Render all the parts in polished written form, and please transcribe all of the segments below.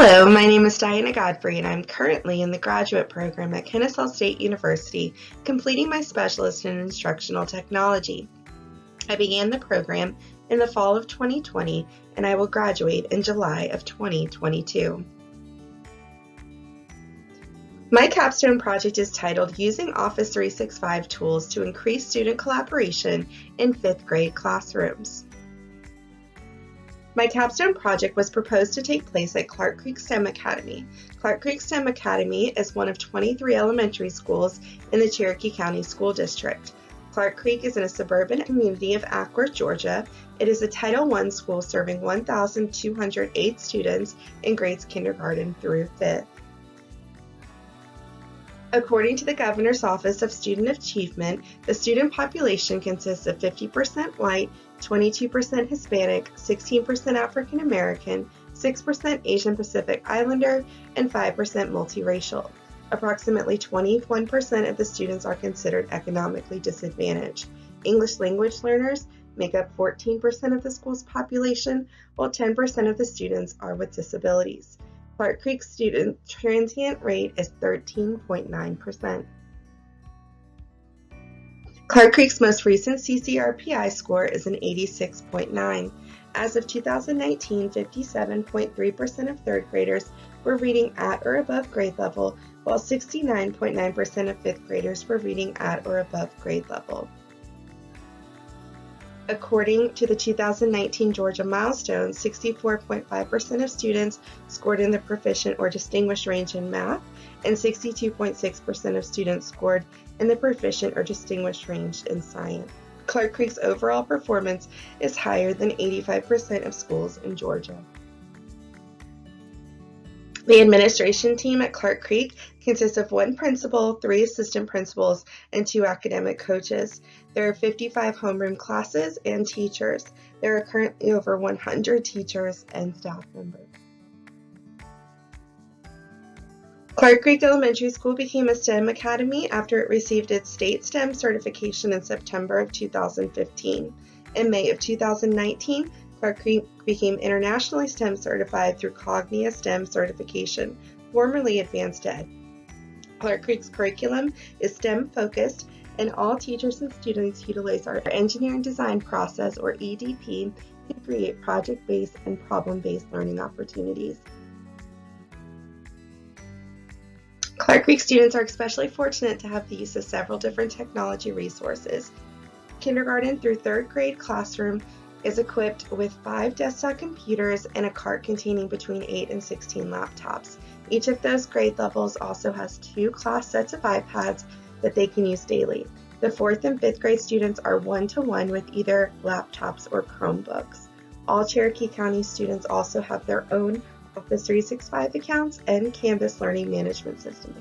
Hello, my name is Diana Godfrey, and I'm currently in the graduate program at Kennesaw State University, completing my specialist in instructional technology. I began the program in the fall of 2020, and I will graduate in July of 2022. My capstone project is titled Using Office 365 Tools to Increase Student Collaboration in 5th grade Classrooms. My capstone project was proposed to take place at Clark Creek STEM Academy. Clark Creek STEM Academy is one of 23 elementary schools in the Cherokee County School District. Clark Creek is in a suburban community of Acworth, Georgia. It is a Title I school serving 1,208 students in grades kindergarten through 5th. According to the Governor's Office of Student Achievement, the student population consists of 50% white, 22% Hispanic, 16% African American, 6% Asian Pacific Islander, and 5% multiracial. Approximately 21% of the students are considered economically disadvantaged. English language learners make up 14% of the school's population, while 10% of the students are with disabilities. Clark Creek's student transient rate is 13.9%. Clark Creek's most recent CCRPI score is an 86.9. As of 2019, 57.3% of third graders were reading at or above grade level, while 69.9% of fifth graders were reading at or above grade level. According to the 2019 Georgia Milestones, 64.5% of students scored in the proficient or distinguished range in math, and 62.6% of students scored in the proficient or distinguished range in science. Clark Creek's overall performance is higher than 85% of schools in Georgia. The administration team at Clark Creek consists of one principal, 3 assistant principals, and 2 academic coaches. There are 55 homeroom classes and teachers. There are currently over 100 teachers and staff members. Clark Creek Elementary School became a STEM academy after it received its state STEM certification in September of 2015. In May of 2019, Clark Creek became internationally STEM certified through Cognia STEM certification, formerly Advanced Ed. Clark Creek's curriculum is STEM focused, and all teachers and students utilize our engineering design process, or EDP, to create project-based and problem-based learning opportunities. Clark Creek students are especially fortunate to have the use of several different technology resources. Kindergarten through 3rd grade classroom is equipped with 5 desktop computers and a cart containing between 8 and 16 laptops. Each of those grade levels also has 2 class sets of iPads that they can use daily. The 4th and 5th grade students are one-to-one with either laptops or Chromebooks. All Cherokee County students also have their own Office 365 accounts and Canvas learning management system.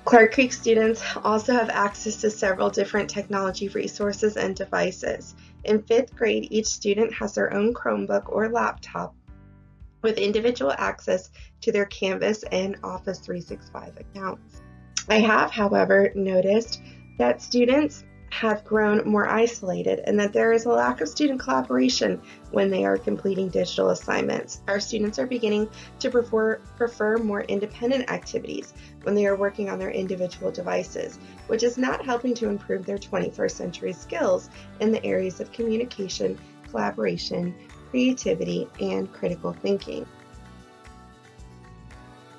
Clark Creek students also have access to several different technology resources and devices. In 5th grade, each student has their own Chromebook or laptop with individual access to their Canvas and Office 365 accounts. I have, however, noticed that students have grown more isolated and that there is a lack of student collaboration when they are completing digital assignments. Our students are beginning to prefer more independent activities when they are working on their individual devices, which is not helping to improve their 21st century skills in the areas of communication, collaboration, creativity, and critical thinking.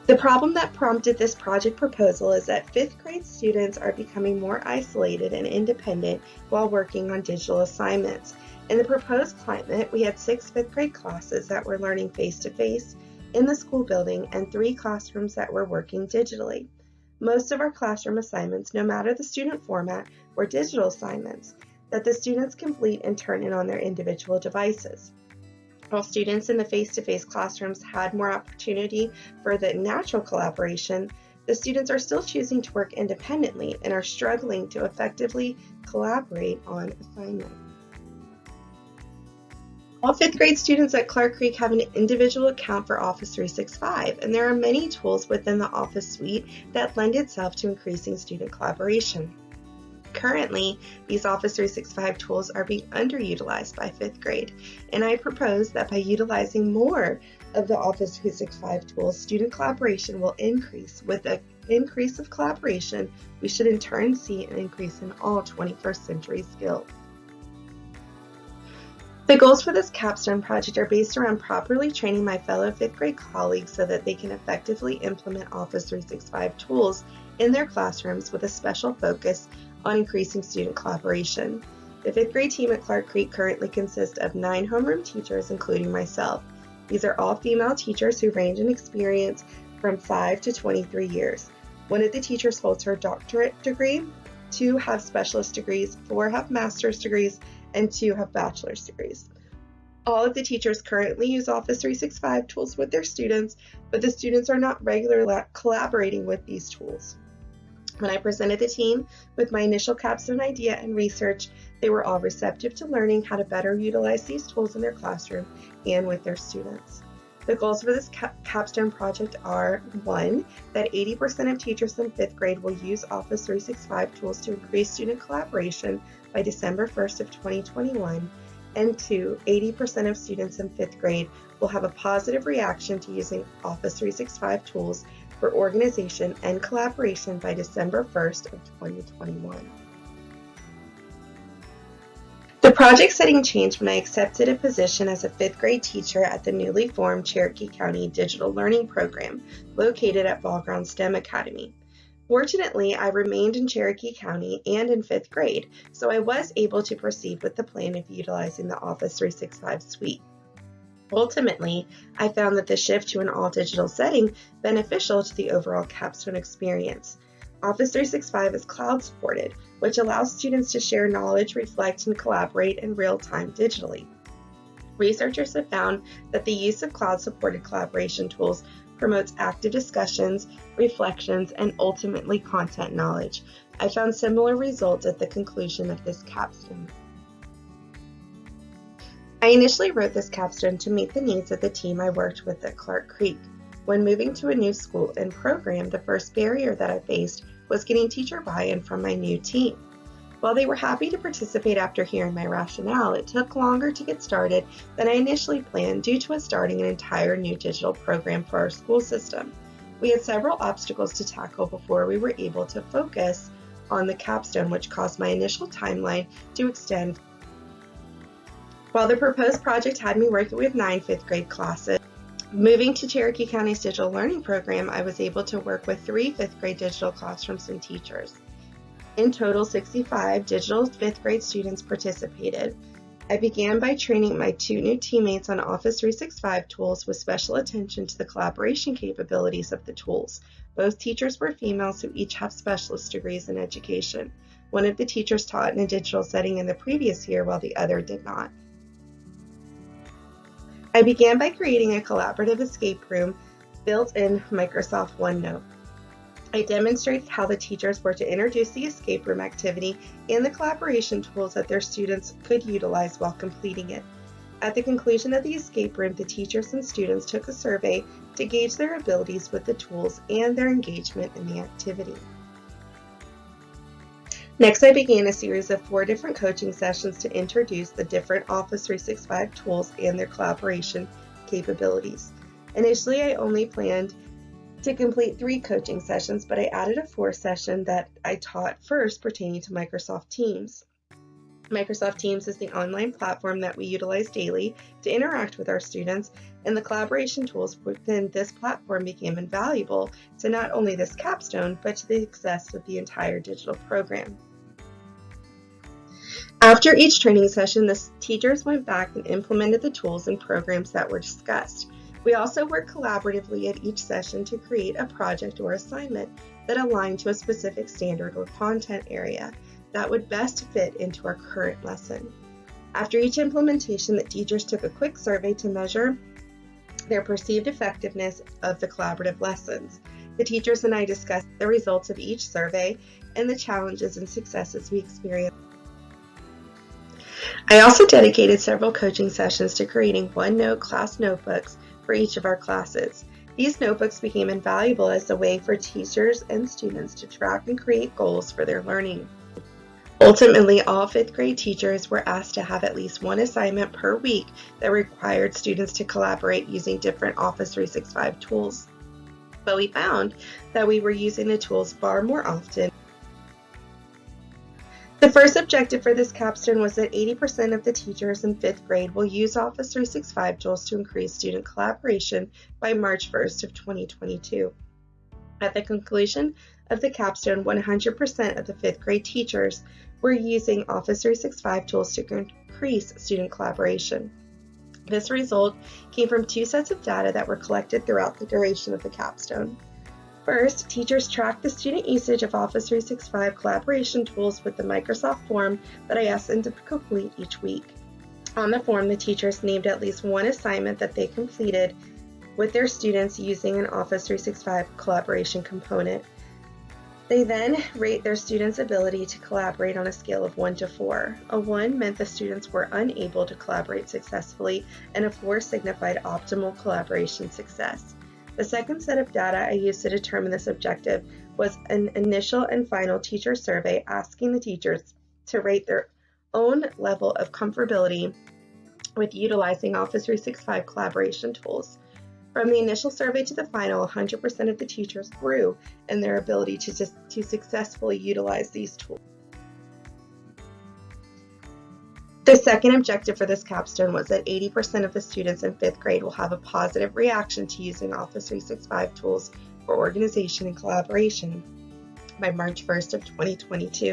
The problem that prompted this project proposal is that 5th grade students are becoming more isolated and independent while working on digital assignments. In the proposed climate, we had 6 5th grade classes that were learning face-to-face in the school building and 3 classrooms that were working digitally. Most of our classroom assignments, no matter the student format, were digital assignments that the students complete and turn in on their individual devices. While students in the face-to-face classrooms had more opportunity for the natural collaboration, the students are still choosing to work independently and are struggling to effectively collaborate on assignments. All 5th grade students at Clark Creek have an individual account for Office 365, and there are many tools within the Office suite that lend itself to increasing student collaboration. Currently, these Office 365 tools are being underutilized by 5th grade, and I propose that by utilizing more of the Office 365 tools, student collaboration will increase. With an increase of collaboration, we should in turn see an increase in all 21st century skills. The goals for this capstone project are based around properly training my fellow 5th grade colleagues so that they can effectively implement Office 365 tools in their classrooms with a special focus on increasing student collaboration. The 5th grade team at Clark Creek currently consists of 9 homeroom teachers, including myself. These are all female teachers who range in experience from 5 to 23 years. One of the teachers holds her doctorate degree, 2 have specialist degrees, 4 have master's degrees, and 2 have bachelor's degrees. All of the teachers currently use Office 365 tools with their students, but the students are not regularly collaborating with these tools. When I presented the team with my initial capstone idea and research, they were all receptive to learning how to better utilize these tools in their classroom and with their students. The goals for this capstone project are 1. That 80% of teachers in 5th grade will use Office 365 tools to increase student collaboration by December 1st of 2021, and 2. 80% of students in 5th grade will have a positive reaction to using Office 365 tools for organization and collaboration by December 1st of 2021. The project setting changed when I accepted a position as a 5th grade teacher at the newly formed Cherokee County Digital Learning Program located at Ball Ground STEM Academy. Fortunately, I remained in Cherokee County and in 5th grade, so I was able to proceed with the plan of utilizing the Office 365 suite. Ultimately, I found that the shift to an all-digital setting beneficial to the overall capstone experience. Office 365 is cloud supported, which allows students to share knowledge, reflect, and collaborate in real time digitally. Researchers have found that the use of cloud-supported collaboration tools promotes active discussions, reflections, and ultimately content knowledge. I found similar results at the conclusion of this capstone. I initially wrote this capstone to meet the needs of the team I worked with at Clark Creek. When moving to a new school and program, the first barrier that I faced was getting teacher buy-in from my new team. While they were happy to participate after hearing my rationale, it took longer to get started than I initially planned due to us starting an entire new digital program for our school system. We had several obstacles to tackle before we were able to focus on the capstone, which caused my initial timeline to extend. While the proposed project had me working with 9 5th grade classes, moving to Cherokee County's digital learning program, I was able to work with 3 5th grade digital classrooms and teachers. In total, 65 digital 5th grade students participated. I began by training my 2 new teammates on Office 365 tools with special attention to the collaboration capabilities of the tools. Both teachers were females who each have specialist degrees in education. One of the teachers taught in a digital setting in the previous year while the other did not. I began by creating a collaborative escape room built in Microsoft OneNote. I demonstrated how the teachers were to introduce the escape room activity and the collaboration tools that their students could utilize while completing it. At the conclusion of the escape room, the teachers and students took a survey to gauge their abilities with the tools and their engagement in the activity. Next, I began a series of 4 different coaching sessions to introduce the different Office 365 tools and their collaboration capabilities. Initially, I only planned to complete 3 coaching sessions, but I added a 4th session that I taught first pertaining to Microsoft Teams. Microsoft Teams is the online platform that we utilize daily to interact with our students, and the collaboration tools within this platform became invaluable to not only this capstone, but to the success of the entire digital program. After each training session, the teachers went back and implemented the tools and programs that were discussed. We also worked collaboratively at each session to create a project or assignment that aligned to a specific standard or content area that would best fit into our current lesson. After each implementation, the teachers took a quick survey to measure their perceived effectiveness of the collaborative lessons. The teachers and I discussed the results of each survey and the challenges and successes we experienced. I also dedicated several coaching sessions to creating OneNote class notebooks for each of our classes. These notebooks became invaluable as a way for teachers and students to track and create goals for their learning. Ultimately, all fifth grade teachers were asked to have at least one assignment per week that required students to collaborate using different Office 365 tools. But we found that we were using the tools far more often. The first objective for this capstone was that 80% of the teachers in fifth grade will use Office 365 tools to increase student collaboration by March 1st of 2022. At the conclusion of the capstone, 100% of the fifth grade teachers were using Office 365 tools to increase student collaboration. This result came from two sets of data that were collected throughout the duration of the capstone. First, teachers tracked the student usage of Office 365 collaboration tools with the Microsoft form that I asked them to complete each week. On the form, the teachers named at least one assignment that they completed with their students using an Office 365 collaboration component. They then rate their students' ability to collaborate on a scale of 1 to 4. A 1 meant the students were unable to collaborate successfully, and a 4 signified optimal collaboration success. The second set of data I used to determine this objective was an initial and final teacher survey asking the teachers to rate their own level of comfortability with utilizing Office 365 collaboration tools. From the initial survey to the final, 100% of the teachers grew in their ability to successfully utilize these tools. The second objective for this capstone was that 80% of the students in fifth grade will have a positive reaction to using Office 365 tools for organization and collaboration by March 1st of 2022.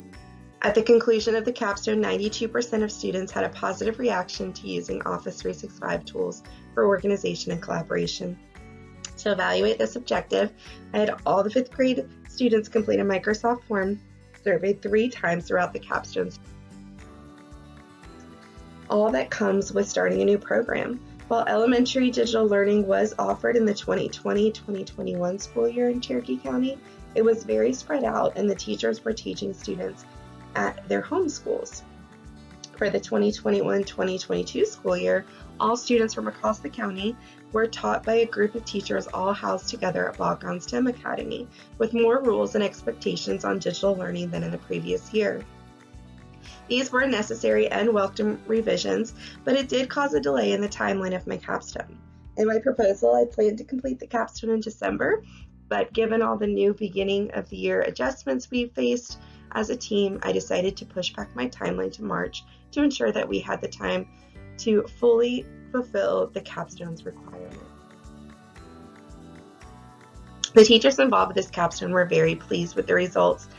At the conclusion of the capstone, 92% of students had a positive reaction to using Office 365 tools for organization and collaboration. To evaluate this objective, I had all the fifth grade students complete a Microsoft form survey 3 times throughout the capstones. All that comes with starting a new program. While elementary digital learning was offered in the 2020-2021 school year in Cherokee County, it was very spread out and the teachers were teaching students at their home schools. For the 2021-2022 school year, all students from across the county were taught by a group of teachers all housed together at Boggon STEM Academy, with more rules and expectations on digital learning than in the previous year. These were necessary and welcome revisions, but it did cause a delay in the timeline of my capstone. In my proposal, I planned to complete the capstone in December, but given all the new beginning of the year adjustments we faced as a team, I decided to push back my timeline to March to ensure that we had the time to fully fulfill the capstone's requirements. The teachers involved with this capstone were very pleased with the results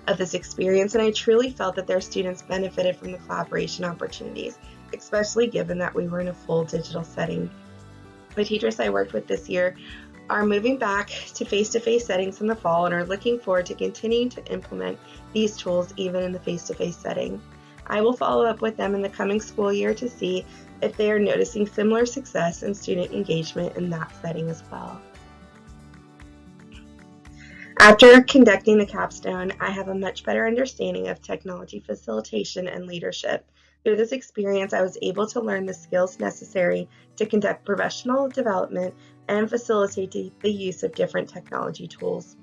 of this experience, and I truly felt that their students benefited from the collaboration opportunities, especially given that we were in a full digital setting. The teachers I worked with this year are moving back to face-to-face settings in the fall and are looking forward to continuing to implement these tools even in the face-to-face setting. I will follow up with them in the coming school year to see if they are noticing similar success in student engagement in that setting as well. After conducting the capstone, I have a much better understanding of technology facilitation and leadership. Through this experience, I was able to learn the skills necessary to conduct professional development and facilitate the use of different technology tools.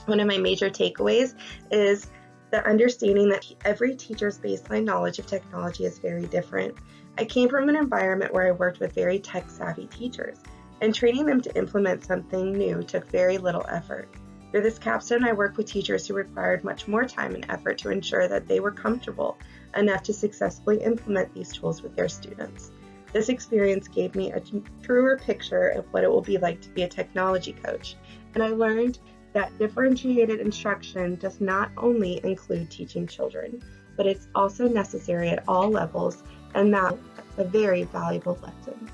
One of my major takeaways is the understanding that every teacher's baseline knowledge of technology is very different. I came from an environment where I worked with very tech-savvy teachers, and training them to implement something new took very little effort. Through this capstone, I worked with teachers who required much more time and effort to ensure that they were comfortable enough to successfully implement these tools with their students. This experience gave me a truer picture of what it will be like to be a technology coach, and I learned that differentiated instruction does not only include teaching children, but it's also necessary at all levels, and that's a very valuable lesson.